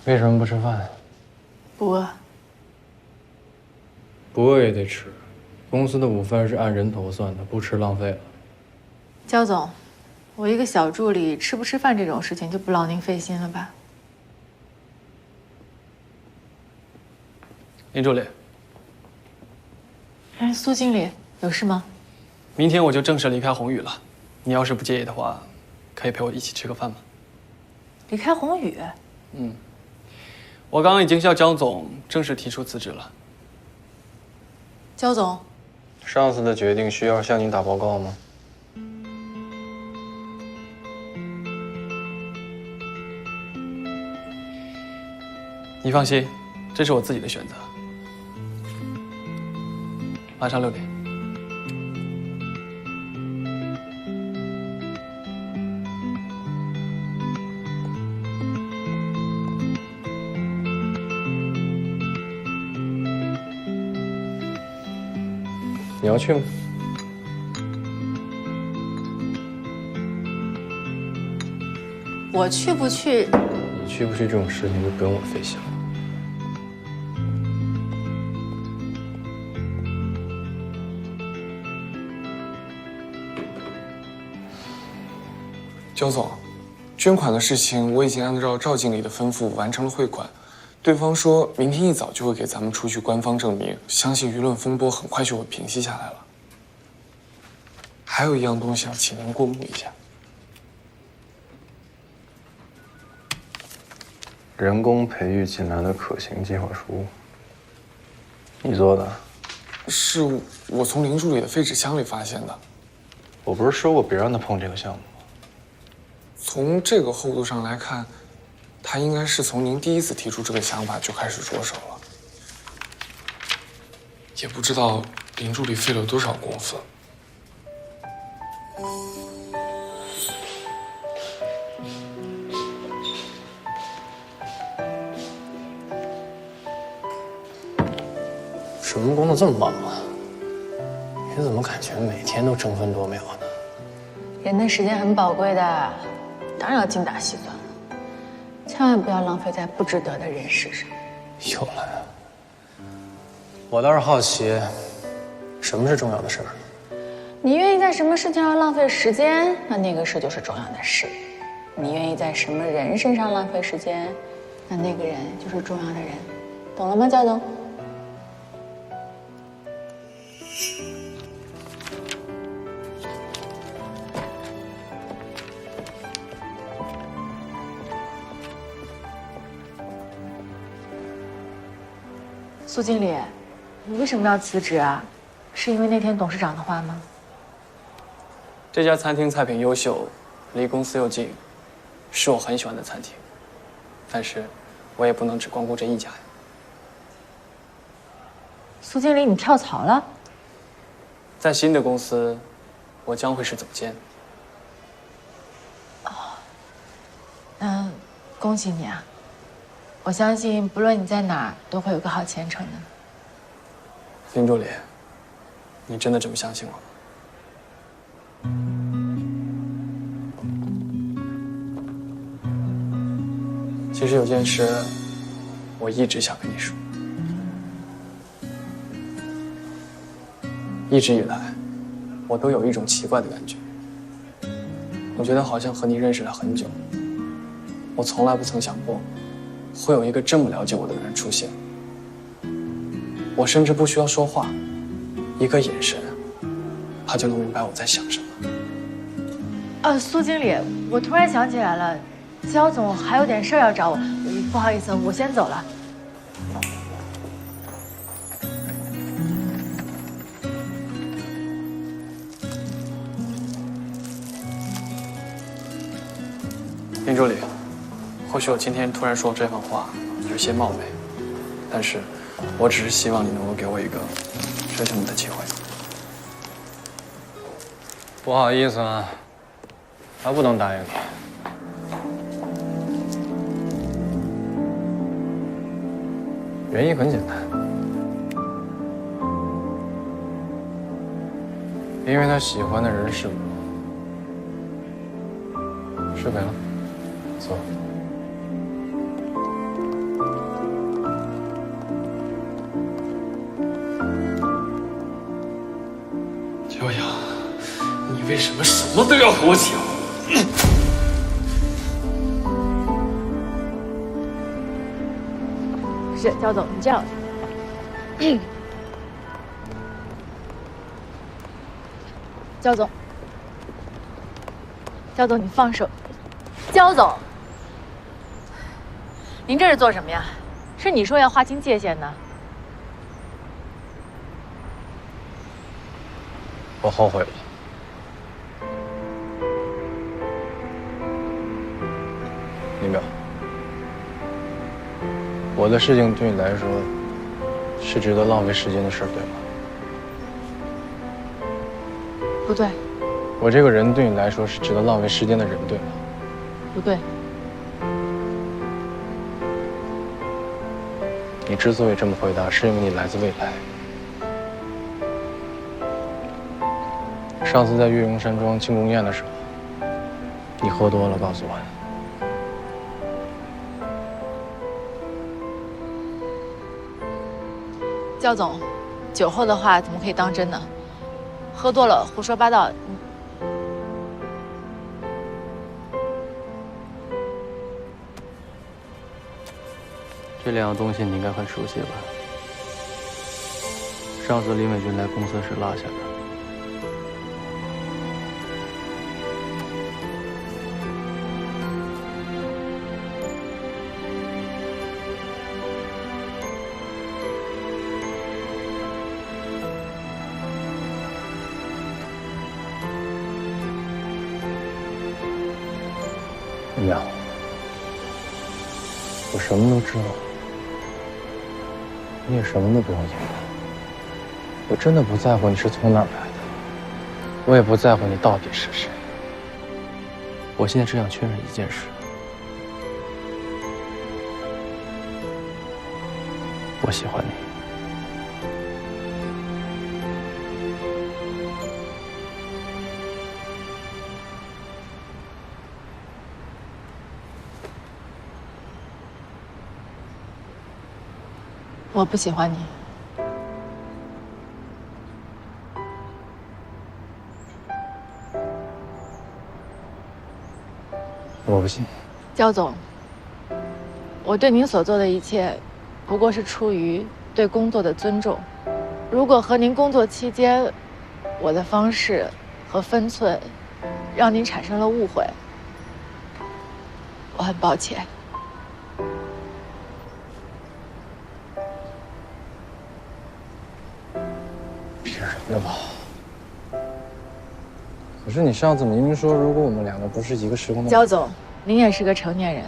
为什么不吃饭？不饿。不饿也得吃，公司的午饭是按人头算的，不吃浪费了。焦总，我一个小助理，吃不吃饭这种事情就不劳您费心了吧？林助理，哎，苏经理，有事吗？明天我就正式离开宏宇了，你要是不介意的话，可以陪我一起吃个饭吗？离开宏宇？我刚刚已经向焦总正式提出辞职了。焦总，上司的决定需要向您打报告吗？你放心，这是我自己的选择。晚上6点。你要去吗？我去不去？你去不去这种事情就不用我费心了。焦总，捐款的事情我已经按照赵经理的吩咐完成了汇款，对方说明天一早就会给咱们出具官方证明，相信舆论风波很快就会平息下来了。还有一样东西要请您过目一下。人工培育锦兰的可行计划书，你做的？是我从林助理的废纸箱里发现的。我不是说过别让他碰这个项目吗？从这个厚度上来看，他应该是从您第一次提出这个想法就开始着手了。也不知道林助理费了多少功夫。什么工作这么忙啊？你怎么感觉每天都争分夺秒呢？人的时间很宝贵的，当然要精打细算了，千万不要浪费在不值得的人事上。又来了。我倒是好奇，什么是重要的事儿？你愿意在什么事情上浪费时间，那个事就是重要的事；你愿意在什么人身上浪费时间，那个人就是重要的人，懂了吗，焦总？苏经理，你为什么要辞职啊？是因为那天董事长的话吗？这家餐厅菜品优秀，离公司又近，是我很喜欢的餐厅。但是，我也不能只光顾这一家呀。苏经理，你跳槽了？在新的公司，我将会是总监。那恭喜你啊！我相信，不论你在哪儿，都会有个好前程的。林助理，你真的这么相信我吗？其实有件事，我一直想跟你说。一直以来，我都有一种奇怪的感觉，我觉得好像和你认识了很久，我从来不曾想过，会有一个这么了解我的人出现。我甚至不需要说话，一个眼神，他就能明白我在想什么。苏经理，我突然想起来了，焦总还有点事儿要找我，不好意思，我先走了。林助理，或许我今天突然说这番话有些冒昧，但是我只是希望你能够给我一个追求你的机会。不好意思啊，还不能答应你。原因很简单，因为他喜欢的人是我。睡没了？走。骄阳，你为什么什么都要和我抢？不是，焦总，你这样，焦总，焦总，你放手，焦总，您这是做什么呀？是你说要划清界限的。我后悔了。林淼，我的事情对你来说是值得浪费时间的事，对吗？不对，我这个人对你来说是值得浪费时间的人，对吗？不对，你之所以这么回答，是因为你来自未来。上次在岳阳山庄庆功宴的时候，你喝多了，告诉我的。焦总，酒后的话怎么可以当真呢？喝多了胡说八道，这两样东西你应该很熟悉吧？上次林伟军来公司时落下的。怎么样？我什么都知道，你也什么都不用隐瞒。我真的不在乎你是从哪儿来的，我也不在乎你到底是谁。我现在只想确认一件事：我喜欢你。我不喜欢你。我不信。焦总，我对您所做的一切，不过是出于对工作的尊重。如果和您工作期间，我的方式和分寸让您产生了误会，我很抱歉。骗人的吧？可是你上次明明说，如果我们两个不是一个时空的……焦总，您也是个成年人，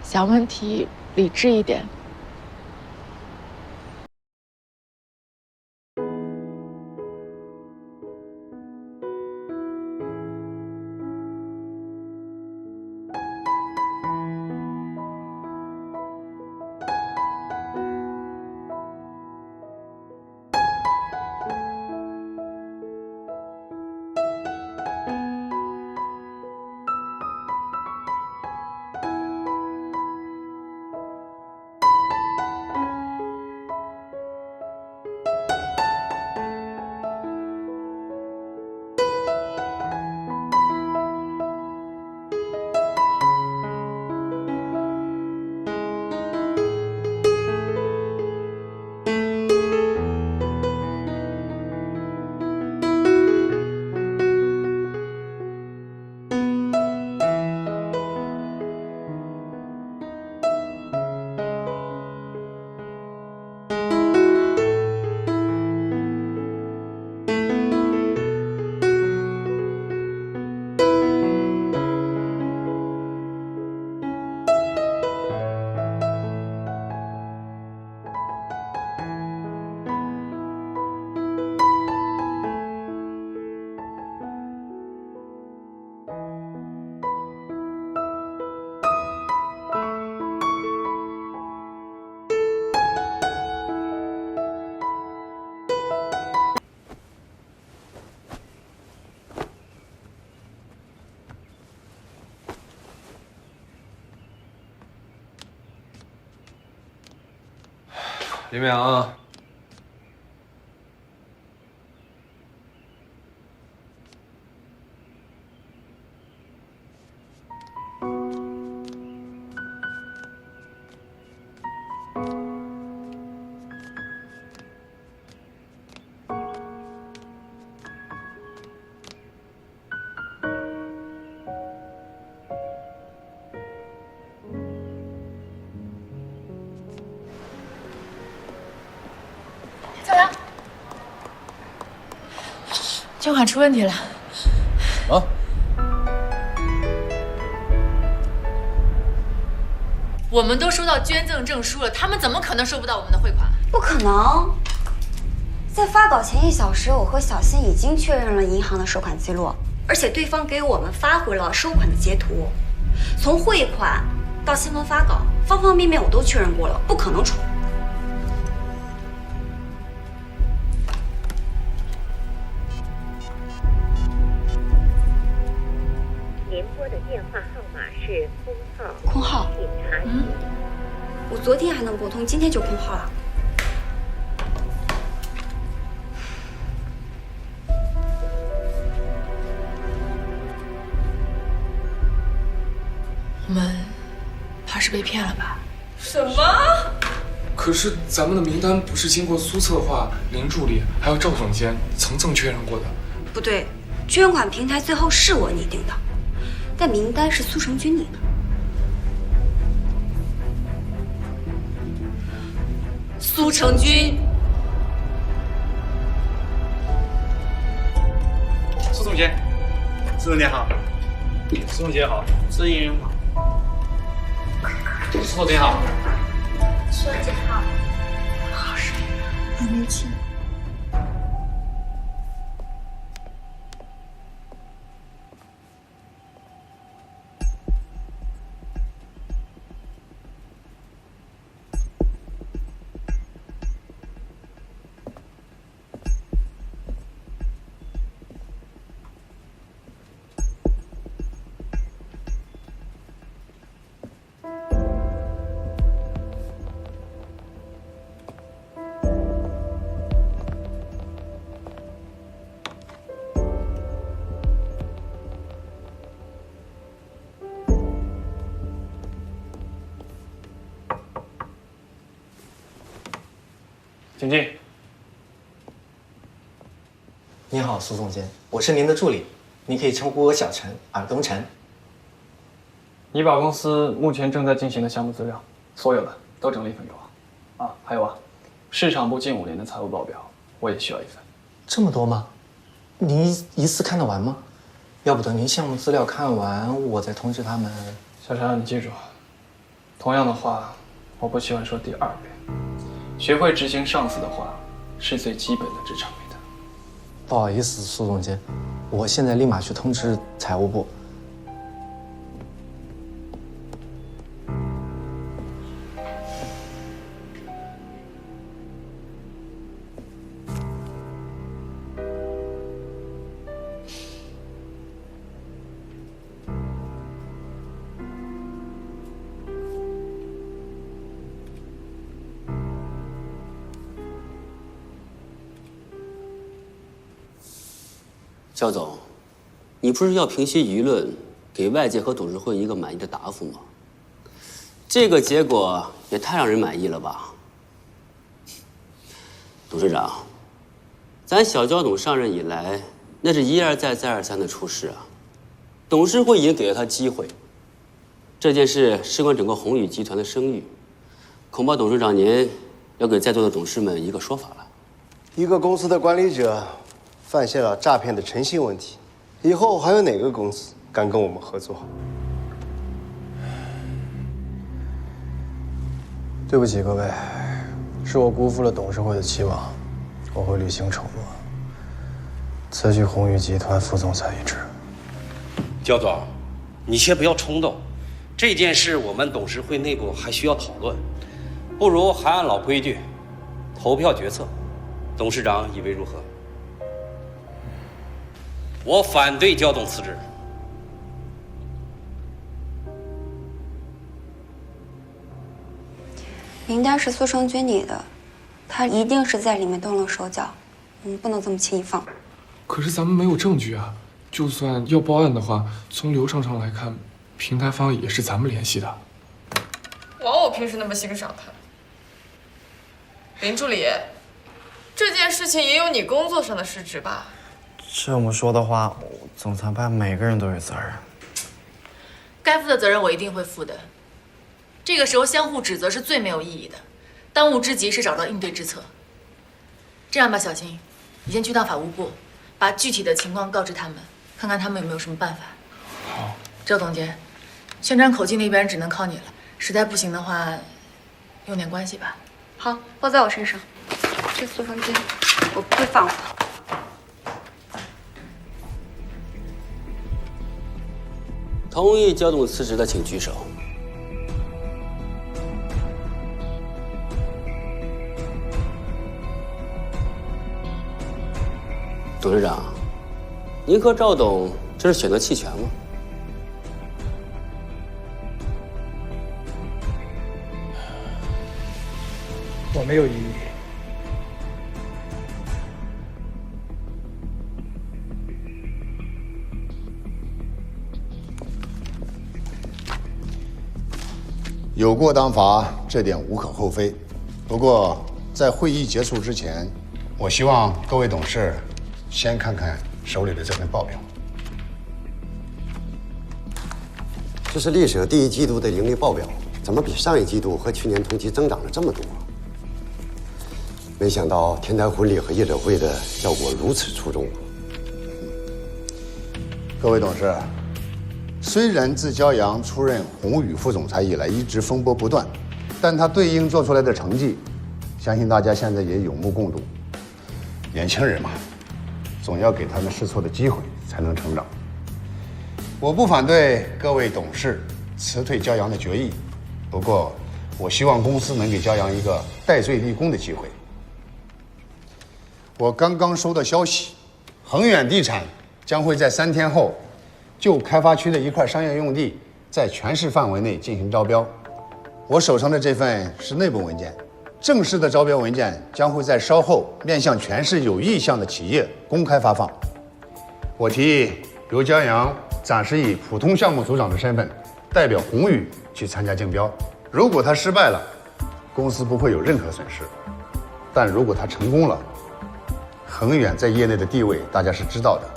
想问题理智一点。李淼啊。小杨，捐款出问题了。啊？我们都收到捐赠证书了，他们怎么可能收不到我们的汇款？不可能！在发稿前1小时，我和小新已经确认了银行的收款记录，而且对方给我们发回了收款的截图。从汇款到新闻发稿，方方面面我都确认过了，不可能重。您拨的电话号码是空号。空号？请查询。我昨天还能拨通，今天就空号了。我们怕是被骗了吧？什么？可是咱们的名单不是经过苏策划、林助理还有赵总监层层确认过的？不对，捐款平台最后是我拟定的，但名单是苏成军拟的。苏成军，苏总监，苏总监好，苏总监好，司仪人好，苏总监好，苏总监好，好声音啊，好年轻。请进。您好，苏总监，我是您的助理，您可以称呼我小陈，尔东陈。怡宝公司目前正在进行的项目资料，所有的都整理一份给我。啊，还有啊，市场部近5年的财务报表，我也需要一份。这么多吗？您一次看得完吗？要不等您项目资料看完，我再通知他们。小陈，你记住，同样的话，我不喜欢说第2遍。学会执行上司的话，是最基本的职场美德。不好意思，苏总监，我现在立马去通知财务部。焦总，你不是要平息舆论，给外界和董事会一个满意的答复吗？这个结果也太让人满意了吧！董事长，咱小焦董上任以来，那是一而再再而三的出事啊。董事会已经给了他机会，这件事事关整个宏宇集团的声誉，恐怕董事长您要给在座的董事们一个说法了。一个公司的管理者犯下了诈骗的诚信问题，以后还有哪个公司敢跟我们合作？对不起各位，是我辜负了董事会的期望，我会履行承诺，辞去宏宇集团副总裁一职。焦总，你先不要冲动，这件事我们董事会内部还需要讨论，不如还按老规矩，投票决策。董事长以为如何？我反对焦总辞职。名单是苏成军拟的，他一定是在里面动了手脚，我们不能这么轻易放。可是咱们没有证据啊，就算要报案的话，从流程上来看，平台方也是咱们联系的。枉我平时那么欣赏他。林助理，这件事情也有你工作上的失职吧？这么说的话，总裁办每个人都有责任。该负的责任我一定会负的。这个时候相互指责是最没有意义的，当务之急是找到应对之策。这样吧，小新，你先去趟法务部，把具体的情况告知他们，看看他们有没有什么办法。好。周总监，宣传口径那边只能靠你了，实在不行的话，用点关系吧。好，包在我身上。这诉讼金我不会放过。同意焦总辞职的请举手。董事长，您和赵董这是选择弃权吗？我没有异议。有过当罚，这点无可厚非。不过，在会议结束之前，我希望各位董事先看看手里的这份报表。这是历史第一季度的盈利报表，怎么比上一季度和去年同期增长了这么多？没想到天台婚礼和业者会的效果如此出众。各位董事，虽然自焦阳出任宏宇副总裁以来一直风波不断，但他对应做出来的成绩，相信大家现在也有目共睹。年轻人嘛，总要给他们试错的机会，才能成长。我不反对各位董事辞退焦阳的决议，不过我希望公司能给焦阳一个戴罪立功的机会。我刚刚收到消息，恒远地产将会在3天后就开发区的一块商业用地，在全市范围内进行招标。我手上的这份是内部文件，正式的招标文件将会在稍后面向全市有意向的企业公开发放。我提议由焦阳暂时以普通项目组长的身份，代表宏宇去参加竞标。如果他失败了，公司不会有任何损失；但如果他成功了，恒远在业内的地位大家是知道的，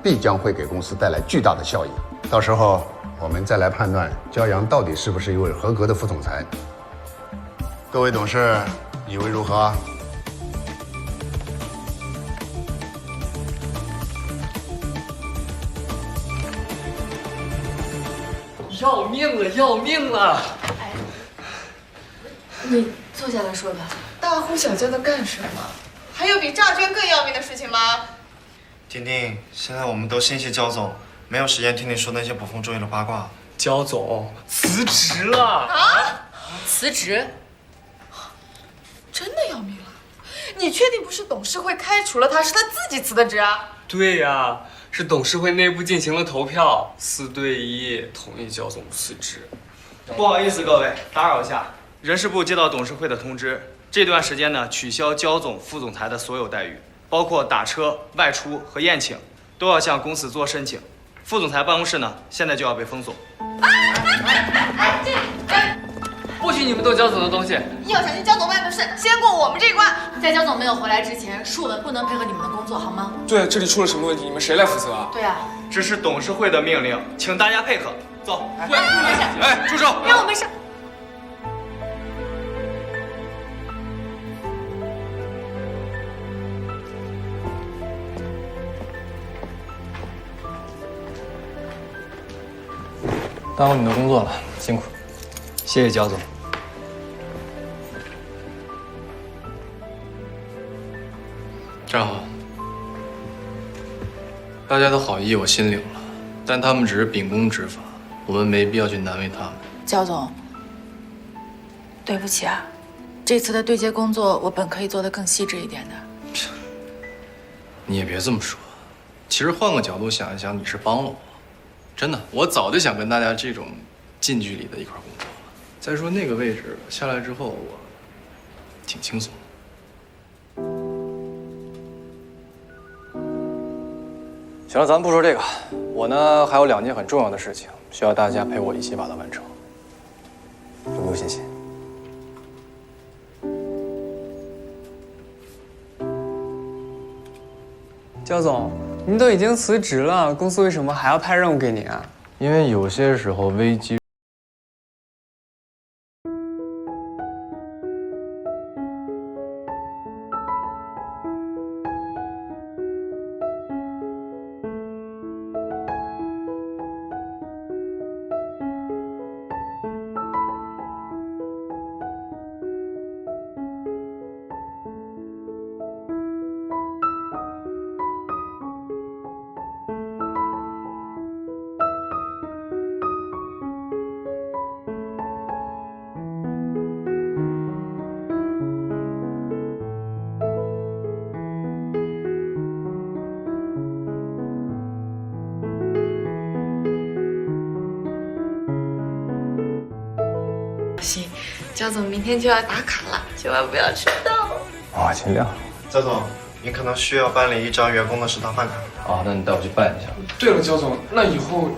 必将会给公司带来巨大的效益。到时候我们再来判断焦阳到底是不是一位合格的副总裁。各位董事，以为如何？要命了，要命了！哎，你坐下来说吧。大呼小叫的干什么？还有比诈捐更要命的事情吗？婷婷，现在我们都心系焦总，没有时间听你说那些捕风捉影的八卦。焦总辞职了啊？辞职？真的要命了！你确定不是董事会开除了他，是他自己辞的职啊？对呀，是董事会内部进行了投票，4对1同意焦总辞职。不好意思，各位打扰一下，人事部接到董事会的通知，这段时间呢取消焦总、副总裁的所有待遇，包括打车、外出和宴请，都要向公司做申请。副总裁办公室呢，现在就要被封锁。不许你们动焦总的东西！要想进焦总办公室，先过我们这一关。在焦总没有回来之前，恕我们不能配合你们的工作，好吗？对，这里出了什么问题？你们谁来负责啊？对啊，这是董事会的命令，请大家配合。走。哎，住手！让我们上。耽误你的工作了，辛苦。谢谢焦总。站好。大家的好意我心领了，但他们只是秉公执法，我们没必要去难为他们。焦总，对不起啊，这次的对接工作我本可以做得更细致一点的。你也别这么说，其实换个角度想一想，你是帮了我。真的，我早就想跟大家这种近距离的一块工作了。再说那个位置下来之后，我挺轻松的。行了，咱们不说这个，我呢还有2件很重要的事情，需要大家陪我一起把它完成。有没有信心？焦总，您都已经辞职了，公司为什么还要派任务给您啊？因为有些时候危机。行，焦总明天就要打卡了，千万不要迟到。啊，尽量。焦总，您可能需要办理一张员工的食堂饭卡。啊，那你带我去办一下。对了，焦总，那以后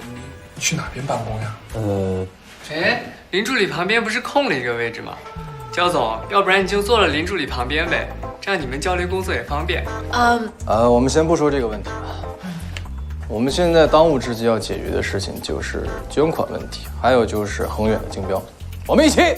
你去哪边办公呀？哎，林助理旁边不是空了一个位置吗？焦总，要不然你就坐了林助理旁边呗，这样你们交流工作也方便。我们先不说这个问题了。我们现在当务之急要解决的事情就是捐款问题，还有就是恒远的竞标。我们一起。